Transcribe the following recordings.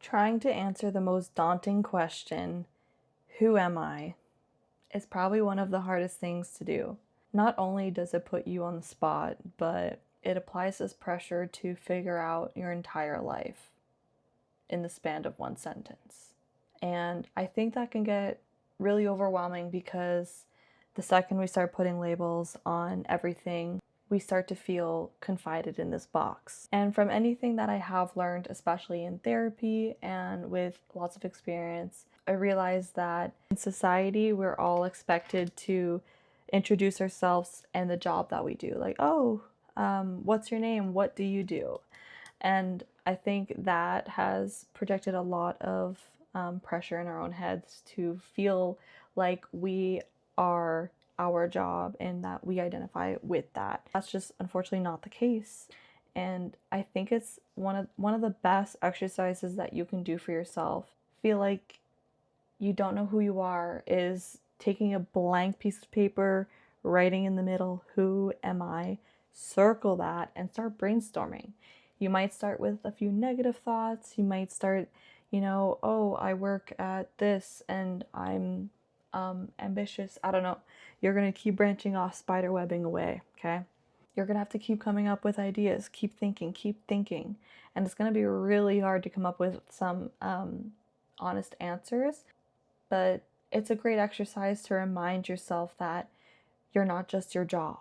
Trying to answer the most daunting question, who am I, is probably one of the hardest things to do. Not only does it put you on the spot, but it applies this pressure to figure out your entire life in the span of one sentence. And I think that can get really overwhelming because the second we start putting labels on everything, we start to feel confined in this box. And from anything that I have learned, especially in therapy and with lots of experience, I realized that in society, we're all expected to introduce ourselves and the job that we do. Like, oh, what's your name? What do you do? And I think that has projected a lot of pressure in our own heads to feel like we are our job and that we identify with that. That's just unfortunately not the case. And I think it's one of the best exercises that you can do for yourself. Feel like you don't know who you are is taking a blank piece of paper, writing in the middle, who am I? Circle that and start brainstorming. You might start with a few negative thoughts. You might start, oh, I work at this and I'm ambitious. I don't know. You're going to keep branching off, spider webbing away, okay? You're going to have to keep coming up with ideas, keep thinking. And it's going to be really hard to come up with some honest answers, but it's a great exercise to remind yourself that you're not just your job.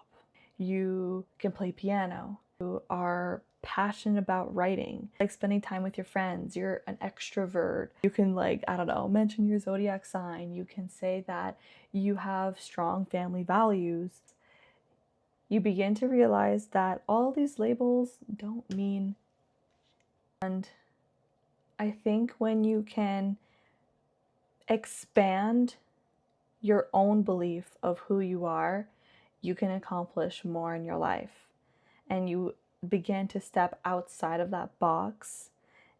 You can play piano. You are passionate about writing, like spending time with your friends. You're an extrovert. You can, mention your zodiac sign. You can say that you have strong family values. You begin to realize that all these labels don't mean. And I think when you can expand your own belief of who you are, you can accomplish more in your life. And you begin to step outside of that box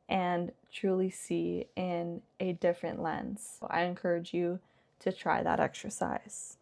and truly see in a different lens. I encourage you to try that exercise.